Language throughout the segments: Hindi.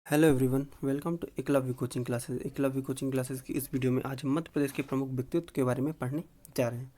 Hello everyone, welcome to Eklavya coaching classes. Eklavya coaching classes की इस वीडियो में आज हम मध्य प्रदेश के प्रमुख व्यक्तित्व के बारे में पढ़ने जा रहे हैं।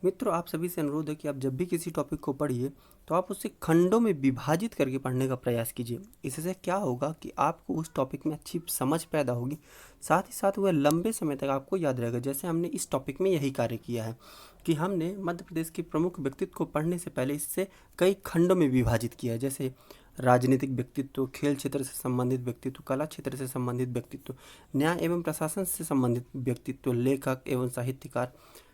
मित्रों, आप सभी से अनुरोध है कि आप जब भी किसी टॉपिक को पढ़िए तो आप उसे खंडों में विभाजित करके पढ़ने का प्रयास कीजिए। इससे क्या होगा कि आपको उस टॉपिक में अच्छी समझ पैदा होगी, साथ ही साथ वह लंबे समय तक आपको याद रहेगा। जैसे हमने इस टॉपिक में यही कार्य किया है कि हमने मध्य प्रदेश के प्रमुख व्यक्तित्व को पढ़ने से पहले इससे कई खंडों में विभाजित किया है। जैसे राजनीतिक व्यक्तित्व, खेल क्षेत्र से संबंधित व्यक्तित्व, कला क्षेत्र से संबंधित व्यक्तित्व, न्याय एवं प्रशासन से संबंधित व्यक्तित्व, लेखक एवं साहित्यकार,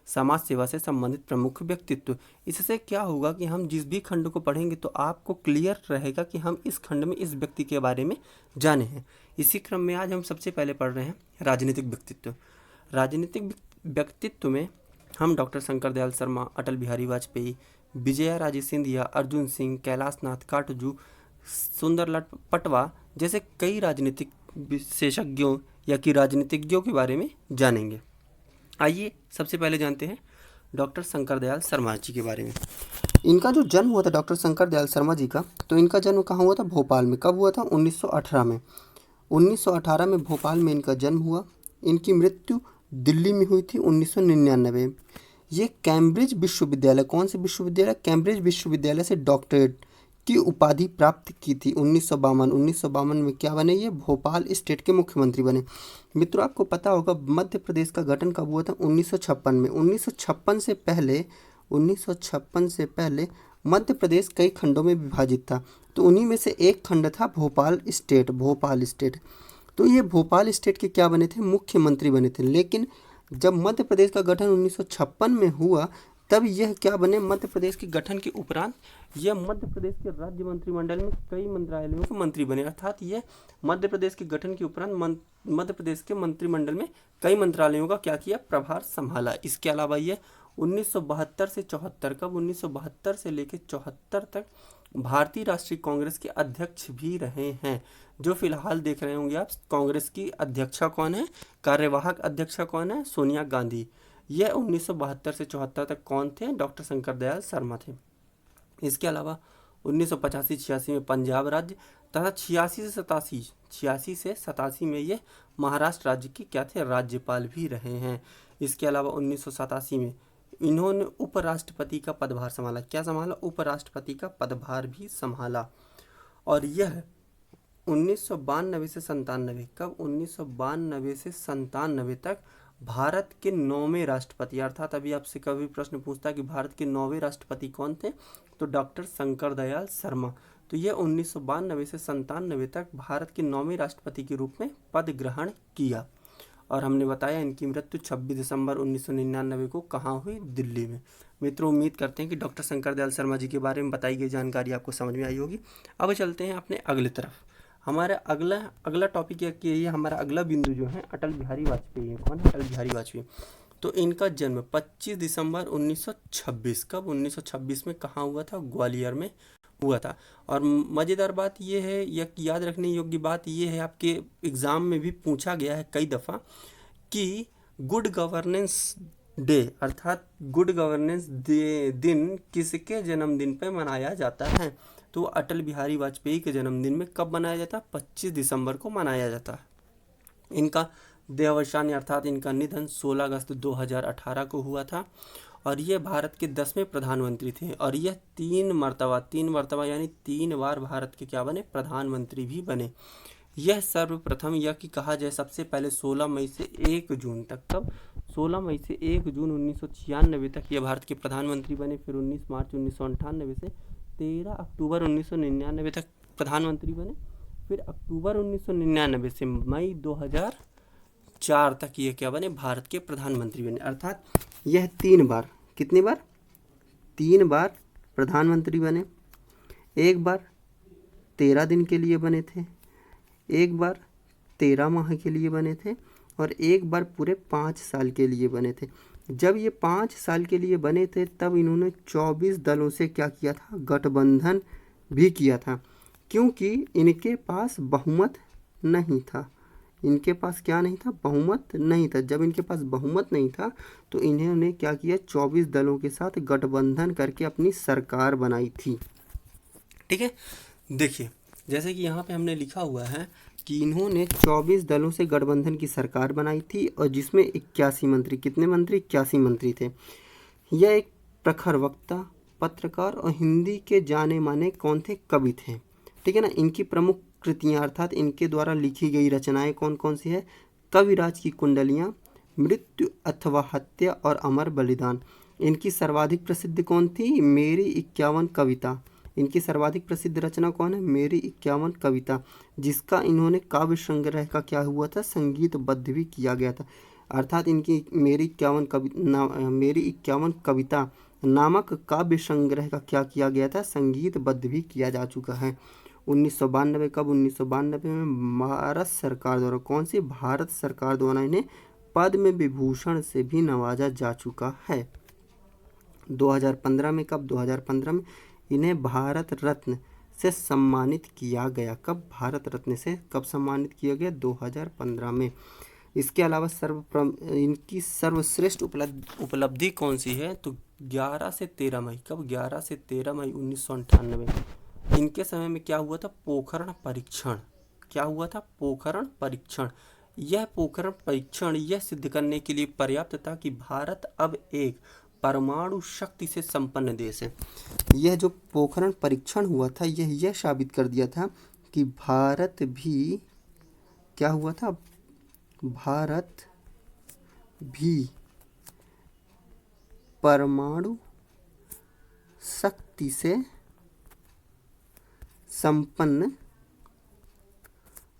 समाज सेवा से संबंधित प्रमुख व्यक्तित्व। इससे क्या होगा कि हम जिस भी खंड को पढ़ेंगे तो आपको क्लियर रहेगा कि हम इस खंड में इस व्यक्ति के बारे में जाने हैं। इसी क्रम में आज हम सबसे पहले पढ़ रहे हैं राजनीतिक व्यक्तित्व। राजनीतिक व्यक्तित्व में हम डॉक्टर शंकर दयाल शर्मा, अटल बिहारी वाजपेयी, विजया राजे सिंधिया, अर्जुन सिंह, कैलाश नाथ काटजू, सुंदरलाल पटवा जैसे कई राजनीतिक विशेषज्ञों या कि राजनीतिज्ञों के बारे में जानेंगे। आइए सबसे पहले जानते हैं डॉक्टर शंकर दयाल शर्मा जी के बारे में। इनका जो जन्म हुआ था डॉक्टर शंकर दयाल शर्मा जी का, तो इनका जन्म कहाँ हुआ था? भोपाल में। कब हुआ था? 1918 में। 1918 में भोपाल में इनका जन्म हुआ। इनकी मृत्यु दिल्ली में हुई थी 1999। ये कैम्ब्रिज विश्वविद्यालय, कौन से विश्वविद्यालय? कैम्ब्रिज विश्वविद्यालय से डॉक्टरेट की उपाधि प्राप्त की थी 1952। 1952 में क्या बने? ये भोपाल स्टेट के मुख्यमंत्री बने। मित्रों, आपको पता होगा मध्य प्रदेश का गठन कब हुआ था? 1956 में। 1956 से पहले मध्य प्रदेश कई खंडों में विभाजित था, तो उन्हीं में से एक खंड था भोपाल स्टेट। भोपाल स्टेट, तो ये भोपाल स्टेट के क्या बने थे? मुख्यमंत्री बने थे। लेकिन जब मध्य प्रदेश का गठन 1956 में हुआ तब यह क्या बने? मध्य प्रदेश के गठन के उपरांत यह मध्य प्रदेश के राज्य मंत्रिमंडल में कई मंत्रालयों के मंत्री बने। अर्थात यह मध्य प्रदेश के गठन के उपरांत मध्य प्रदेश के मंत्रिमंडल में कई मंत्रालयों का क्या किया? प्रभार संभाला। इसके अलावा यह 1972 से 74, कब? 1972 से लेकर 74 तक भारतीय राष्ट्रीय कांग्रेस के अध्यक्ष भी रहे हैं। जो फिलहाल देख रहे होंगे आप, कांग्रेस की अध्यक्षा कौन है? कार्यवाहक अध्यक्षा कौन है? सोनिया गांधी। यह 1972 से 74 तक कौन थे? डॉक्टर शंकर दयाल शर्मा थे। इसके अलावा 1985-86 में पंजाब राज्य तथा 86 से 87 में ये महाराष्ट्र राज्य के क्या थे? राज्यपाल भी रहे हैं। इसके अलावा 1987 में इन्होंने उपराष्ट्रपति का पदभार संभाला। क्या संभाला? उपराष्ट्रपति का पदभार भी संभाला। और यह 1992 से 97, कब? 1992 से 97 तक भारत के 9वें राष्ट्रपति। अर्थात अभी आपसे कभी प्रश्न पूछता है कि भारत के 9वें राष्ट्रपति कौन थे, तो डॉक्टर शंकर दयाल शर्मा। तो यह 1992 से 97 तक भारत के 9वें राष्ट्रपति के रूप में पद ग्रहण किया। और हमने बताया इनकी मृत्यु 26 दिसंबर 1999 को कहाँ हुई? दिल्ली में। मित्रों, उम्मीद करते हैं कि डॉक्टर शंकर दयाल शर्मा जी के बारे में बताई गई जानकारी आपको समझ में आई होगी। अब चलते हैं अपने अगले तरफ। हमारा अगला टॉपिक ये हमारा अगला बिंदु जो है अटल बिहारी वाजपेयी है। कौन है? अटल बिहारी वाजपेयी। तो इनका जन्म 25 दिसंबर 1926, कब? 1926 में कहाँ हुआ था? ग्वालियर में हुआ था। और मज़ेदार बात ये है, या याद रखने योग्य बात ये है, आपके एग्ज़ाम में भी पूछा गया है कई दफ़ा कि गुड गवर्नेंस डे अर्थात गुड गवर्नेंस दिन किसके जन्मदिन पर मनाया जाता है? तो अटल बिहारी वाजपेयी के जन्मदिन में कब मनाया जाता है? 25 दिसंबर को मनाया जाता है। इनका देहावसान अर्थात इनका निधन 16 अगस्त 2018 को हुआ था। और ये भारत के 10वें प्रधानमंत्री थे। और यह तीन मरतबा यानी 3 बार भारत के क्या बने? प्रधानमंत्री भी बने। यह सर्वप्रथम, यह कि कहा जाए सबसे पहले 16 मई से 1 जून तक, कब? 16 मई से 1 जून 1996 तक ये भारत के प्रधानमंत्री बने। फिर 19 मार्च 1998 से 13 अक्टूबर 1999 तक प्रधानमंत्री बने। फिर अक्टूबर 1999 से मई 2004 तक ये क्या बने? भारत के प्रधानमंत्री बने। अर्थात यह 3 बार, कितनी बार? 3 बार प्रधानमंत्री बने। एक बार 13 दिन के लिए बने थे, एक बार 13 माह के लिए बने थे, और एक बार पूरे 5 साल के लिए बने थे। जब ये 5 साल के लिए बने थे तब इन्होंने 24 दलों से क्या किया था? गठबंधन भी किया था, क्योंकि इनके पास बहुमत नहीं था। इनके पास क्या नहीं था? बहुमत नहीं था। जब इनके पास बहुमत नहीं था तो इन्होंने क्या किया? 24 दलों के साथ गठबंधन करके अपनी सरकार बनाई थी। ठीक है, देखिए जैसे कि यहाँ पे हमने लिखा हुआ है कि इन्होंने 24 दलों से गठबंधन की सरकार बनाई थी और जिसमें 81 मंत्री, कितने मंत्री, 81 मंत्री थे। यह एक प्रखर वक्ता, पत्रकार और हिंदी के जाने माने कौन थे, कवि थे। ठीक है ना। इनकी प्रमुख कृतियाँ अर्थात इनके द्वारा लिखी गई रचनाएं कौन कौन सी है? कविराज की कुंडलियाँ, मृत्यु अथवा हत्या और अमर बलिदान। इनकी सर्वाधिक प्रसिद्ध कौन थी? मेरी 51 कविता। इनकी सर्वाधिक प्रसिद्ध रचना कौन है? मेरी 51 कविता, जिसका इन्होंने काव्य संग्रह का क्या हुआ था? संगीतबद्ध भी किया गया था। अर्थात इनकी मेरी 51 कविता नामक काव्य संग्रह का क्या किया गया था? संगीतबद्ध भी किया जा चुका है। 1992 कब? 1992 में भारत सरकार द्वारा, कौन सी? भारत सरकार द्वारा इन्हें पद्म विभूषण से भी नवाजा जा चुका है। 2015 में कब? 2015 में इन्हें भारत रत्न से सम्मानित किया गया। कब? भारत रत्न से कब सम्मानित किया गया? 2015 में। इसके अलावा इनकी सर्वश्रेष्ठ उपलब्धि कौन सी है? तो 11 से 13 मई, कब? 11 से 13 मई 1998 इनके समय में क्या हुआ था? पोखरण परीक्षण। क्या हुआ था? पोखरण परीक्षण। यह पोखरण परीक्षण यह सिद्ध करने के लिए पर्याप्त था कि भारत अब एक परमाणु शक्ति से संपन्न देश है। यह जो पोखरण परीक्षण हुआ था यह साबित कर दिया था कि भारत भी क्या हुआ था? भारत भी परमाणु शक्ति से संपन्न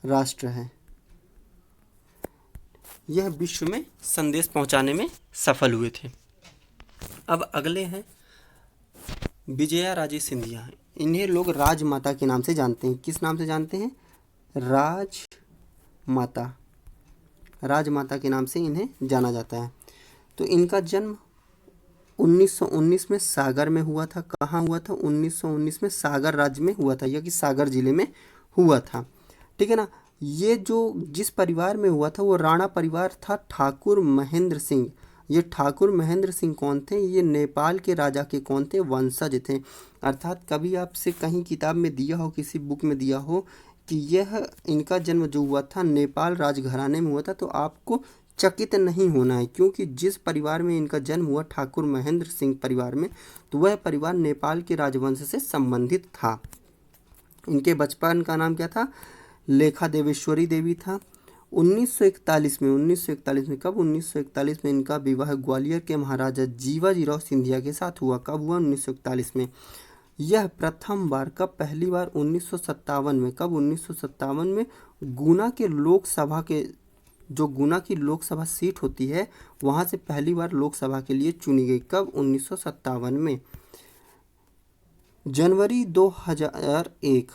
राष्ट्र है। यह विश्व में संदेश पहुंचाने में सफल हुए थे। अब अगले हैं विजया राजे सिंधिया। इन्हें लोग राजमाता के नाम से जानते हैं। किस नाम से जानते हैं? राजमाता। राजमाता के नाम से इन्हें जाना जाता है। तो इनका जन्म 1919 में सागर में हुआ था। कहाँ हुआ था? 1919 में सागर राज्य में हुआ था, या कि सागर जिले में हुआ था। ठीक है ना। ये जो जिस परिवार में हुआ था वो राणा परिवार था, ठाकुर महेंद्र सिंह। ये ठाकुर महेंद्र सिंह कौन थे? ये नेपाल के राजा के कौन थे? वंशज थे। अर्थात कभी आपसे कहीं किताब में दिया हो, किसी बुक में दिया हो कि यह इनका जन्म जो हुआ था नेपाल राजघराने में हुआ था, तो आपको चकित नहीं होना है, क्योंकि जिस परिवार में इनका जन्म हुआ ठाकुर महेंद्र सिंह परिवार में, तो वह परिवार नेपाल के राजवंश से संबंधित था। इनके बचपन का नाम क्या था? लेखा देवेश्वरी देवी था। 1941 में कब? 1941 में इनका विवाह ग्वालियर के महाराजा जीवाजीराव सिंधिया के साथ हुआ। कब हुआ? 1941 में। यह प्रथम बार कब? पहली बार 1957 में। कब? 1957 में गुना के लोकसभा के जो गुना की लोकसभा सीट होती है वहां से पहली बार लोकसभा के लिए चुनी गई। कब? 1957 में। जनवरी 2001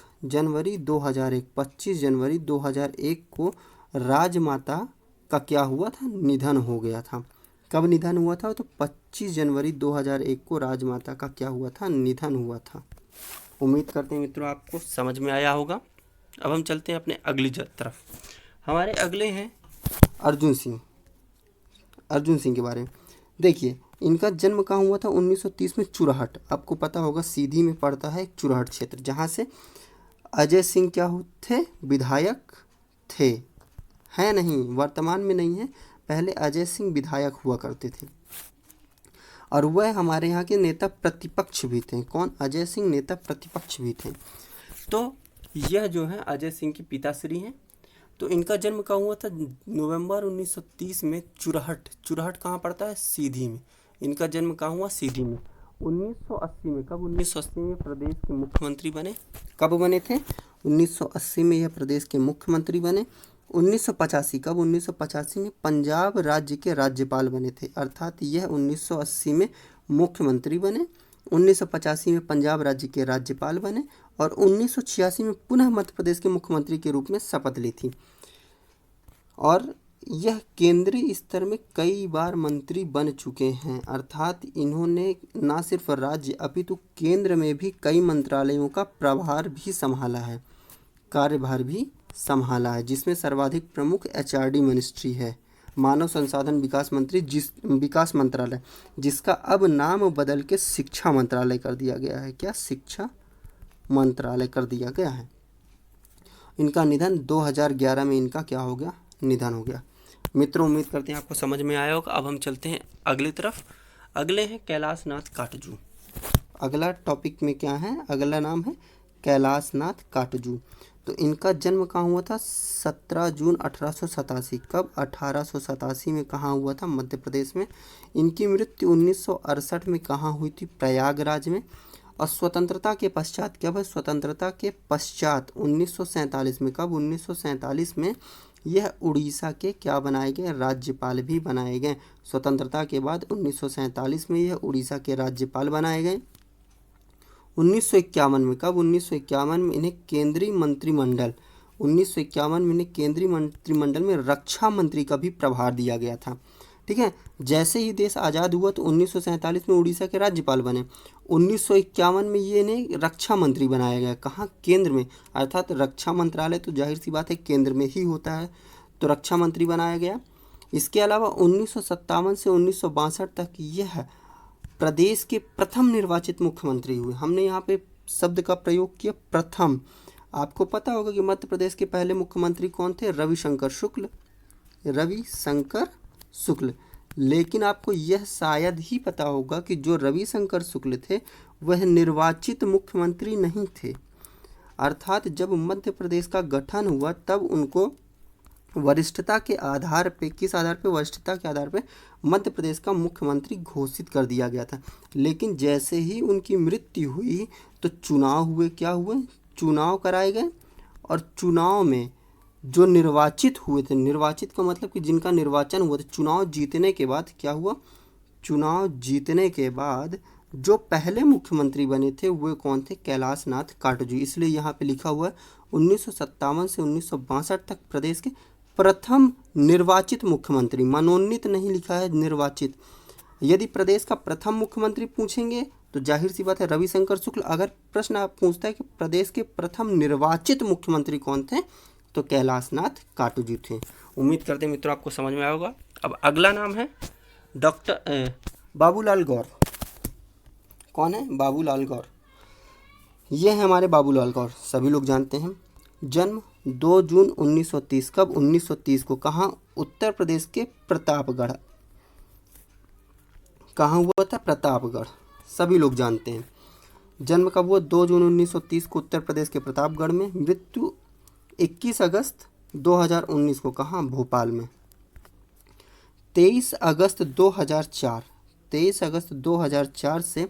25 जनवरी 2001 को राजमाता का क्या हुआ था? निधन हो गया था। कब निधन हुआ था? तो 25 जनवरी 2001 को राजमाता का क्या हुआ था? निधन हुआ था। उम्मीद करते हैं मित्रों आपको समझ में आया होगा। अब हम चलते हैं अपने अगली तरफ। हमारे अगले हैं अर्जुन सिंह के बारे में। देखिए इनका जन्म कहाँ हुआ था? 1930 में चुरहट। आपको पता होगा सीधी में पड़ता है एक चुरहट क्षेत्र, जहाँ से अजय सिंह क्या थे? विधायक थे। है नहीं, वर्तमान में नहीं है, पहले अजय सिंह विधायक हुआ करते थे और वह हमारे यहाँ के नेता प्रतिपक्ष भी थे। कौन? अजय सिंह नेता प्रतिपक्ष भी थे। तो यह जो है अजय सिंह के पिताश्री हैं। तो इनका जन्म कहाँ हुआ था? नवंबर 1930 में चुरहट। चुरहट कहाँ पड़ता है? सीधी में। इनका जन्म कहाँ हुआ? सीधी में। 1980 में कब? 1980 में प्रदेश के मुख्यमंत्री बने। कब बने थे? 1980 में यह प्रदेश के मुख्यमंत्री बने। 1985 कब? 1985 में पंजाब राज्य के राज्यपाल बने थे। अर्थात यह 1980 में मुख्यमंत्री बने, 1985 में पंजाब राज्य के राज्यपाल बने और 1986 में पुनः मध्य प्रदेश के मुख्यमंत्री के रूप में शपथ ली थी। और यह केंद्रीय स्तर में कई बार मंत्री बन चुके हैं। अर्थात इन्होंने न सिर्फ राज्य अपितु केंद्र में भी कई मंत्रालयों का प्रभार भी संभाला है, कार्यभार भी संभाला है, जिसमें सर्वाधिक प्रमुख एचआरडी मिनिस्ट्री है, मानव संसाधन विकास मंत्रालय, जिसका अब नाम बदल के शिक्षा मंत्रालय कर दिया गया है। क्या? शिक्षा मंत्रालय कर दिया गया है। इनका निधन 2011 में इनका क्या हो गया, निधन हो गया। मित्रों उम्मीद करते हैं आपको समझ में आया होगा। अब हम चलते हैं अगली तरफ। अगले हैं कैलाश नाथ काटजू। अगला टॉपिक में क्या है, अगला नाम है कैलाश नाथ काटजू। तो इनका जन्म कहाँ हुआ था, 17 जून 1887। कब, 1887 में कहाँ हुआ था, मध्य प्रदेश में। इनकी मृत्यु 1968 में कहाँ हुई थी, प्रयागराज में। और स्वतंत्रता के पश्चात, क्या भाई, स्वतंत्रता के पश्चात 1947 में, कब, 1947 में यह उड़ीसा के क्या बनाए गए, राज्यपाल भी बनाए गए। स्वतंत्रता के बाद 1947 में यह उड़ीसा के राज्यपाल बनाए गए। 1951 में, कब, 1951 में इन्हें केंद्रीय मंत्रिमंडल, 1951 में इन्हें केंद्रीय मंत्रिमंडल में रक्षा मंत्री का भी प्रभार दिया गया था। ठीक है, जैसे ही देश आज़ाद हुआ तो 1947 में उड़ीसा के राज्यपाल बने। 1951 में ये इन्हें रक्षा मंत्री बनाया गया, कहाँ, केंद्र में, अर्थात रक्षा मंत्रालय तो जाहिर सी बात है केंद्र में ही होता है, तो रक्षा मंत्री बनाया गया। इसके अलावा 1957 से 1962 तक यह प्रदेश के प्रथम निर्वाचित मुख्यमंत्री हुए। हमने यहाँ पे शब्द का प्रयोग किया प्रथम। आपको पता होगा कि मध्य प्रदेश के पहले मुख्यमंत्री कौन थे, रविशंकर शुक्ल, रविशंकर शुक्ल। लेकिन आपको यह शायद ही पता होगा कि जो रविशंकर शुक्ल थे वह निर्वाचित मुख्यमंत्री नहीं थे। अर्थात जब मध्य प्रदेश का गठन हुआ तब उनको वरिष्ठता के आधार पे, किस आधार पे, वरिष्ठता के आधार पे मध्य प्रदेश का मुख्यमंत्री घोषित कर दिया गया था। लेकिन जैसे ही उनकी मृत्यु हुई तो चुनाव हुए, क्या हुए, चुनाव कराए गए। और चुनाव में जो निर्वाचित हुए थे, निर्वाचित का मतलब कि जिनका निर्वाचन हुआ था, चुनाव जीतने के बाद क्या हुआ, चुनाव जीतने के बाद जो पहले मुख्यमंत्री बने थे वो कौन थे, कैलाश नाथ काटजू। इसलिए यहाँ पे लिखा हुआ है 1957 से 1962 तक प्रदेश के प्रथम निर्वाचित मुख्यमंत्री, मनोनीत नहीं लिखा है, निर्वाचित। यदि प्रदेश का प्रथम मुख्यमंत्री पूछेंगे तो जाहिर सी बात है रविशंकर शुक्ल। अगर प्रश्न आप पूछता है कि प्रदेश के प्रथम निर्वाचित मुख्यमंत्री कौन थे, तो कैलाश नाथ काटजू थे। उम्मीद करते हैं मित्रों आपको समझ में आया होगा। अब अगला नाम है डॉक्टर बाबूलाल गौर। कौन है, बाबूलाल गौर। ये है हमारे बाबूलाल गौर, सभी लोग जानते हैं। जन्म 2 जून 1930। कब, 1930 को। कहाँ, उत्तर प्रदेश के प्रतापगढ़। कहाँ हुआ था, प्रतापगढ़, सभी लोग जानते हैं। जन्म कब हुआ, 2 जून 1930 को उत्तर प्रदेश के प्रतापगढ़ में। मृत्यु 21 अगस्त 2019 को। कहाँ, भोपाल में। 23 अगस्त 2004, 23 अगस्त 2004 से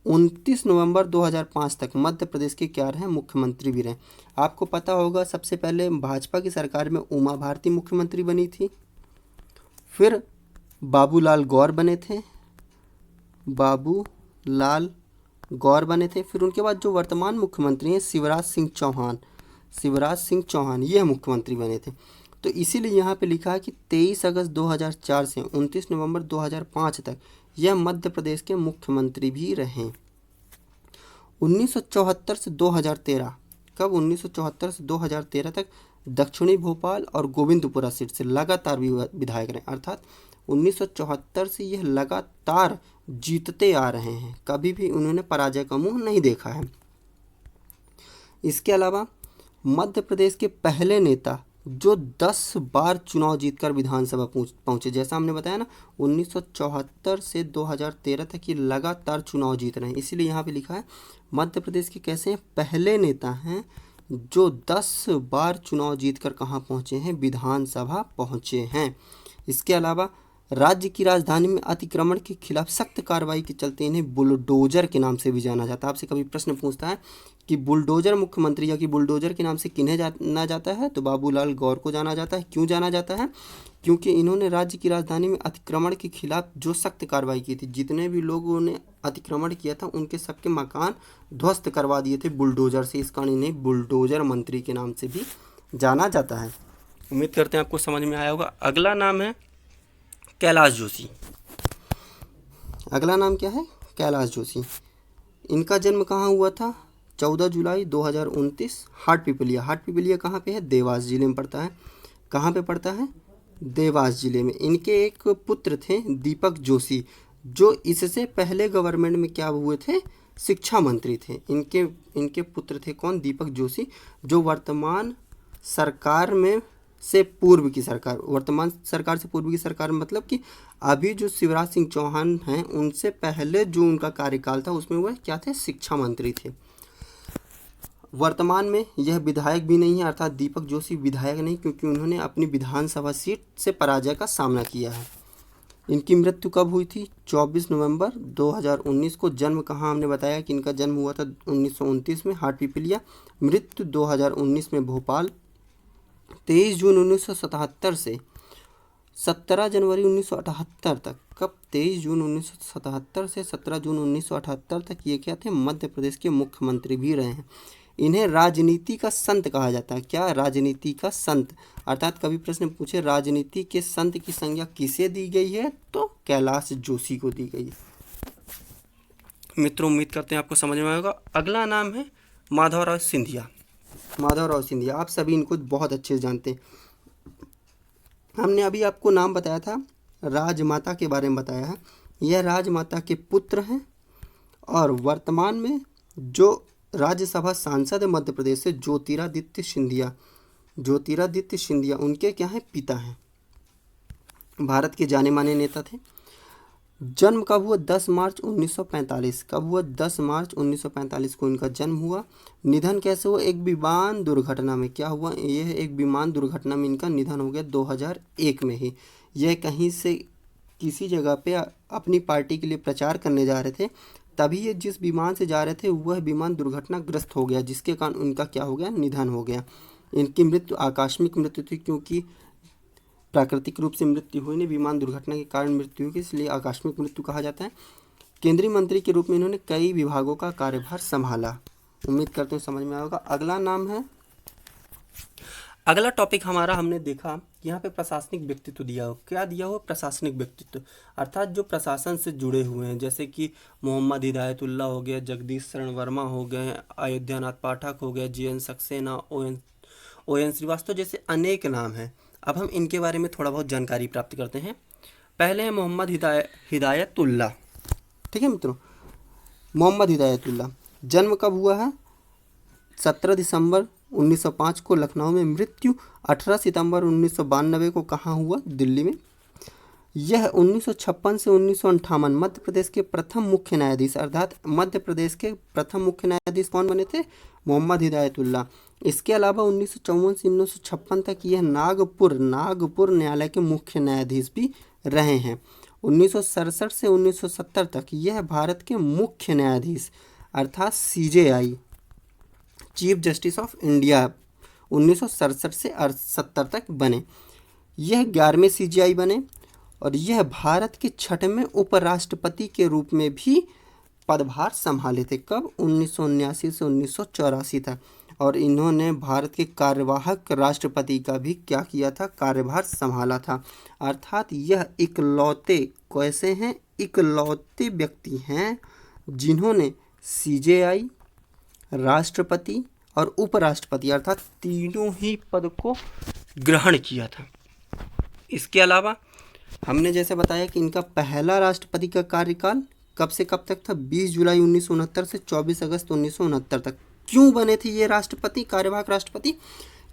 29 नवंबर 2005 तक मध्य प्रदेश के क्या रहे, मुख्यमंत्री भी रहे। आपको पता होगा सबसे पहले भाजपा की सरकार में उमा भारती मुख्यमंत्री बनी थी, फिर बाबूलाल गौर बने थे, बाबूलाल गौर बने थे। फिर उनके बाद जो वर्तमान मुख्यमंत्री हैं शिवराज सिंह चौहान, शिवराज सिंह चौहान यह मुख्यमंत्री बने थे। तो इसीलिए यहाँ पे लिखा है कि 23 अगस्त 2004 से 29 नवंबर 2005 तक यह मध्य प्रदेश के मुख्यमंत्री भी रहे। 1974 से 2013, कब, 1974 से 2013 तक दक्षिणी भोपाल और गोविंदपुरा सीट से लगातार विधायक रहे। अर्थात 1974 से यह लगातार जीतते आ रहे हैं, कभी भी उन्होंने पराजय का मुंह नहीं देखा है। इसके अलावा मध्य प्रदेश के पहले नेता जो 10 बार चुनाव जीतकर विधानसभा पहुंचे। जैसा हमने बताया ना, 1974 से 2013 तक ये लगातार चुनाव जीत रहे हैं। इसीलिए यहाँ पे लिखा है मध्य प्रदेश के कैसे हैं, पहले नेता हैं जो 10 बार चुनाव जीतकर कहाँ पहुँचे हैं, विधानसभा पहुँचे हैं। इसके अलावा राज्य की राजधानी में अतिक्रमण के खिलाफ सख्त कार्रवाई के चलते इन्हें बुलडोजर के नाम से भी जाना जाता है। आपसे कभी प्रश्न पूछता है कि बुलडोजर मुख्यमंत्री या कि बुलडोजर के नाम से किन्हें जाना जाता है, तो बाबूलाल गौर को जाना जाता है। क्यों जाना जाता है, क्योंकि इन्होंने राज्य की राजधानी में अतिक्रमण के खिलाफ जो सख्त कार्रवाई की थी, जितने भी लोगों ने अतिक्रमण किया था उनके सबके मकान ध्वस्त करवा दिए थे बुलडोजर से। इस कारण इन्हें बुलडोजर मंत्री के नाम से भी जाना जाता है। उम्मीद करते हैं आपको समझ में आया होगा। अगला नाम है कैलाश जोशी। अगला नाम क्या है, कैलाश जोशी। इनका जन्म कहाँ हुआ था, 14 जुलाई 2029, हाटपिपलिया। हाटपिपलिया कहाँ पे है, देवास जिले में पड़ता है। कहाँ पे पड़ता है, देवास जिले में। इनके एक पुत्र थे दीपक जोशी, जो इससे पहले गवर्नमेंट में क्या हुए थे, शिक्षा मंत्री थे। इनके पुत्र थे कौन, दीपक जोशी, जो वर्तमान सरकार में से पूर्व की सरकार, वर्तमान सरकार से पूर्व की सरकार मतलब कि अभी जो शिवराज सिंह चौहान हैं उनसे पहले जो उनका कार्यकाल था उसमें वह क्या थे, शिक्षा मंत्री थे। वर्तमान में यह विधायक भी नहीं है, अर्थात दीपक जोशी विधायक नहीं, क्योंकि उन्होंने अपनी विधानसभा सीट से पराजय का सामना किया है। इनकी मृत्यु कब हुई थी, 24 नवंबर 2019 को। जन्म कहाँ, हमने बताया कि इनका जन्म हुआ था 1929 में, हाटपिपलिया। मृत्यु 2019 में भोपाल। 23 जून 1977 से 17 जनवरी 1978 तक, कब, 23 जून 1977 से 17 जून 1978 तक ये क्या थे, मध्य प्रदेश के मुख्यमंत्री भी रहे हैं। इन्हें राजनीति का संत कहा जाता है। क्या, राजनीति का संत, अर्थात कभी प्रश्न पूछे राजनीति के संत की संज्ञा किसे दी गई है, तो कैलाश जोशी को दी गई है। मित्रों, उम्मीद करते हैं आपको समझ में आएगा। अगला नाम है माधवराव सिंधिया। माधवराव सिंधिया, आप सभी इनको बहुत अच्छे से जानते हैं। हमने अभी आपको नाम बताया था, राजमाता के बारे में बताया है। यह राजमाता के पुत्र हैं और वर्तमान में जो राज्यसभा सांसद है मध्य प्रदेश से, ज्योतिरादित्य सिंधिया। ज्योतिरादित्य सिंधिया उनके क्या हैं, पिता हैं। भारत के जाने माने नेता थे। जन्म कब हुआ, 10 मार्च 1945। कब हुआ, 10 मार्च 1945 को इनका जन्म हुआ। निधन कैसे हुआ, एक विमान दुर्घटना में। क्या हुआ, यह एक विमान दुर्घटना में इनका निधन हो गया 2001 में ही। यह कहीं से किसी जगह पे अपनी पार्टी के लिए प्रचार करने जा रहे थे, तभी ये जिस विमान से जा रहे थे वह विमान दुर्घटनाग्रस्त हो गया, जिसके कारण उनका क्या हो गया, निधन हो गया। इनकी मृत्यु आकस्मिक मृत्यु थी, क्योंकि प्राकृतिक रूप से मृत्यु हुई नहीं, विमान दुर्घटना के कारण मृत्यु हुई, इसलिए आकस्मिक मृत्यु कहा जाता है। केंद्रीय मंत्री के रूप में इन्होंने कई विभागों का कार्यभार संभाला। उम्मीद करते हैं समझ में आएगा। अगला नाम है, अगला टॉपिक हमारा, हमने देखा यहाँ पे प्रशासनिक व्यक्तित्व दिया हो। क्या दिया हो, प्रशासनिक व्यक्तित्व, अर्थात जो प्रशासन से जुड़े हुए हैं, जैसे कि मोहम्मद हिदायतुल्ला हो गया, जगदीश शरण वर्मा हो गए, अयोध्यानाथ पाठक हो गया, G N Saxena, O N Srivastava जैसे अनेक नाम हैं। अब हम इनके बारे में थोड़ा बहुत जानकारी प्राप्त करते हैं। पहले है मोहम्मद हिदायतुल्ला। ठीक है मित्रों, मोहम्मद हिदायतुल्ला जन्म कब हुआ है, 17 दिसंबर 1905 को लखनऊ में। मृत्यु 18 सितंबर 1992 को कहाँ हुआ, दिल्ली में। यह 1956 से 1958 मध्य प्रदेश के प्रथम मुख्य न्यायाधीश, अर्थात मध्य प्रदेश के प्रथम मुख्य न्यायाधीश कौन बने थे, मोहम्मद हिदायतुल्ला। इसके अलावा 1954 से 1956 तक यह नागपुर न्यायालय के मुख्य न्यायाधीश भी रहे हैं। 1967 से 1970 तक यह भारत के मुख्य न्यायाधीश अर्थात CJI, chief justice of India, 1967 से 70 तक बने। यह 11वें CJI बने और यह भारत के 6वें उपराष्ट्रपति के रूप में भी पदभार संभाले थे। कब, 1979 से 1984 तक। और इन्होंने भारत के कार्यवाहक राष्ट्रपति का भी क्या किया था, कार्यभार संभाला था। अर्थात यह इकलौते कैसे हैं, इकलौते व्यक्ति हैं जिन्होंने CJI, राष्ट्रपति और उपराष्ट्रपति अर्थात तीनों ही पद को ग्रहण किया था। इसके अलावा हमने जैसे बताया कि इनका पहला राष्ट्रपति का कार्यकाल कब से कब तक था, 20 जुलाई 1969 से 24 अगस्त 1969 तक। क्यों बने थे ये राष्ट्रपति, कार्यवाहक राष्ट्रपति,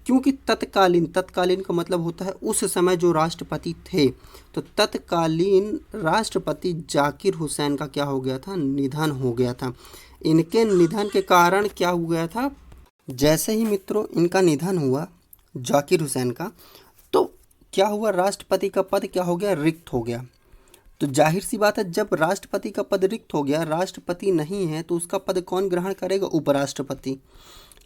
क्योंकि तत्कालीन का मतलब होता है उस समय जो राष्ट्रपति थे, तो तत्कालीन राष्ट्रपति जाकिर हुसैन का क्या हो गया था, निधन हो गया था। इनके निधन के कारण क्या हो गया था, जैसे ही मित्रों इनका निधन हुआ जाकिर हुसैन का, तो क्या हुआ, राष्ट्रपति का पद क्या हो गया, रिक्त हो गया। तो जाहिर सी बात है, जब राष्ट्रपति का पद रिक्त हो गया, राष्ट्रपति नहीं है, तो उसका पद कौन ग्रहण करेगा, उपराष्ट्रपति।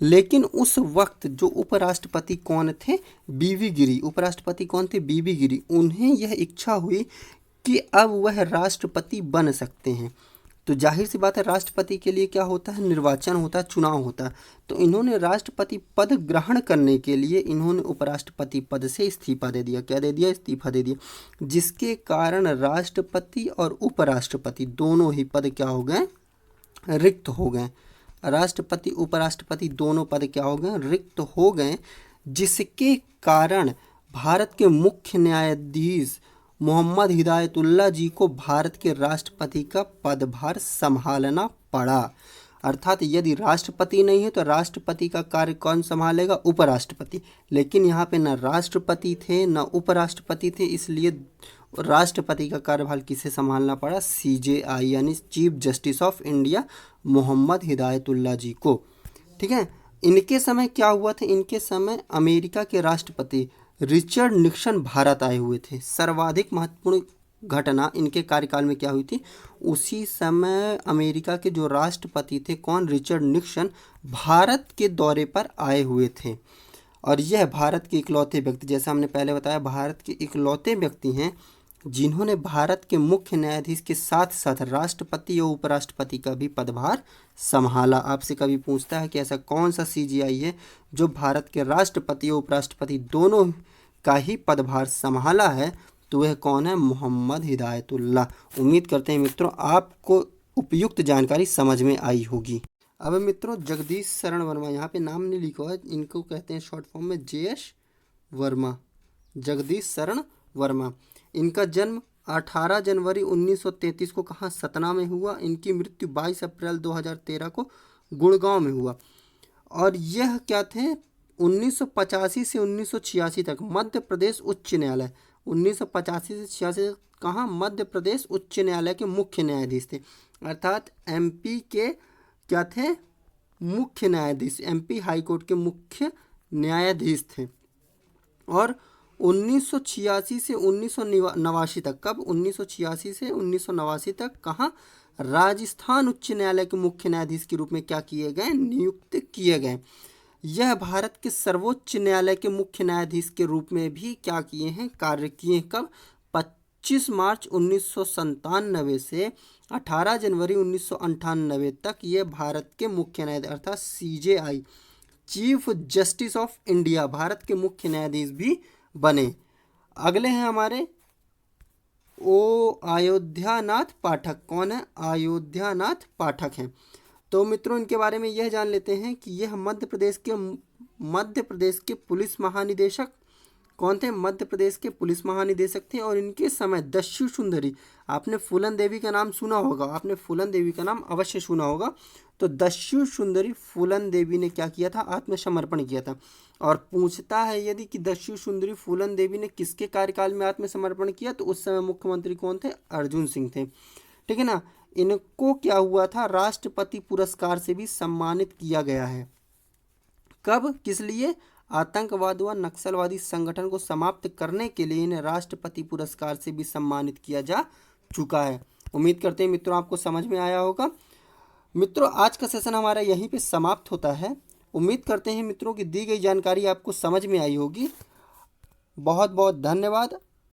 लेकिन उस वक्त जो उपराष्ट्रपति कौन थे, बीवी गिरी, उपराष्ट्रपति कौन थे, बीवी गिरी। उन्हें यह इच्छा हुई कि अब वह राष्ट्रपति बन सकते हैं। तो जाहिर सी बात है, राष्ट्रपति के लिए क्या होता है, निर्वाचन होता है, चुनाव होता है। तो इन्होंने राष्ट्रपति पद ग्रहण करने के लिए इन्होंने उपराष्ट्रपति पद से इस्तीफा दे दिया। क्या दे दिया, इस्तीफा दे दिया, जिसके कारण राष्ट्रपति और उपराष्ट्रपति दोनों ही पद क्या हो गए, रिक्त हो गए। राष्ट्रपति उपराष्ट्रपति दोनों पद क्या हो गए, रिक्त हो गए, जिसके कारण भारत के मुख्य न्यायाधीश मोहम्मद हिदायतुल्ला जी को भारत के राष्ट्रपति का पदभार संभालना पड़ा। अर्थात यदि राष्ट्रपति नहीं है तो राष्ट्रपति का कार्य कौन संभालेगा? उपराष्ट्रपति। लेकिन यहाँ पे न राष्ट्रपति थे न उपराष्ट्रपति थे, इसलिए राष्ट्रपति का कार्यभार किसे संभालना पड़ा? CJI यानी chief justice of India Mohammad Hidayatullah ji को। ठीक है, इनके समय क्या हुआ था? इनके समय अमेरिका के राष्ट्रपति रिचर्ड निक्सन भारत आए हुए थे। सर्वाधिक महत्वपूर्ण घटना इनके कार्यकाल में क्या हुई थी? उसी समय अमेरिका के जो राष्ट्रपति थे, कौन? रिचर्ड निक्सन, भारत के दौरे पर आए हुए थे। और यह भारत के इकलौते व्यक्ति, जैसा हमने पहले बताया, भारत के इकलौते व्यक्ति हैं जिन्होंने भारत के मुख्य न्यायाधीश के साथ साथ राष्ट्रपति और उपराष्ट्रपति का भी पदभार संभाला। आपसे कभी पूछता है कि ऐसा कौन सा CJI है जो भारत के राष्ट्रपति और उपराष्ट्रपति दोनों का ही पदभार संभाला है, तो वह कौन है? मोहम्मद हिदायतुल्लाह। उम्मीद करते हैं मित्रों आपको उपयुक्त जानकारी समझ में आई होगी। अब मित्रों जगदीश शरण वर्मा, यहाँ पे नाम नहीं लिखा है, इनको कहते हैं शॉर्ट फॉर्म में JS वर्मा, जगदीश शरण वर्मा। इनका जन्म 18 जनवरी 1933 को कहाँ? सतना में हुआ। इनकी मृत्यु 22 अप्रैल 2013 को गुड़गांव में हुआ। और यह क्या थे? 1985 से 1986 तक मध्य प्रदेश उच्च न्यायालय, 1985 से 86 तक कहाँ? मध्य प्रदेश उच्च न्यायालय के मुख्य न्यायाधीश थे। अर्थात MP के क्या थे? मुख्य न्यायाधीश, MP हाई कोर्ट के मुख्य न्यायाधीश थे। और 1986 से 1989 तक, कब? 1986 से 1989 तक कहाँ? राजस्थान उच्च न्यायालय के मुख्य न्यायाधीश के रूप में क्या किए गए? नियुक्त किए गए। यह भारत के सर्वोच्च न्यायालय के मुख्य न्यायाधीश के रूप में भी क्या किए हैं? कार्य किए। कब? 25 मार्च 1997 से 18 जनवरी 1998 तक ये भारत के मुख्य न्यायाधीश अर्थात CJI chief justice of India Bharat के मुख्य न्यायाधीश भी बने। अगले हैं हमारे अयोध्यानाथ पाठक। कौन है? अयोध्यानाथ पाठक हैं। तो मित्रों इनके बारे में यह जान लेते हैं कि यह मध्य प्रदेश के पुलिस महानिदेशक कौन थे? मध्य प्रदेश के पुलिस महानिदेशक थे। और इनके समय दस्यु सुंदरी, आपने फूलन देवी का नाम सुना होगा, आपने फूलन देवी का नाम अवश्य सुना होगा। तो दस्यु सुंदरी फूलन देवी ने क्या किया था? आत्मसमर्पण किया था। और पूछता है यदि कि दस्यु सुंदरी फूलन देवी ने किसके कार्यकाल में आत्मसमर्पण किया, तो उस समय मुख्यमंत्री कौन थे? अर्जुन सिंह थे। ठीक है ना। इनको क्या हुआ था? राष्ट्रपति पुरस्कार से भी सम्मानित किया गया है। कब? किस लिए? आतंकवाद व नक्सलवादी संगठन को समाप्त करने के लिए इन्हें राष्ट्रपति पुरस्कार से भी सम्मानित किया जा चुका है। उम्मीद करते हैं मित्रों आपको समझ में आया होगा। मित्रों आज का सेशन हमारा यहीं पे समाप्त होता है। उम्मीद करते हैं मित्रों की दी गई जानकारी आपको समझ में आई होगी। बहुत बहुत धन्यवाद।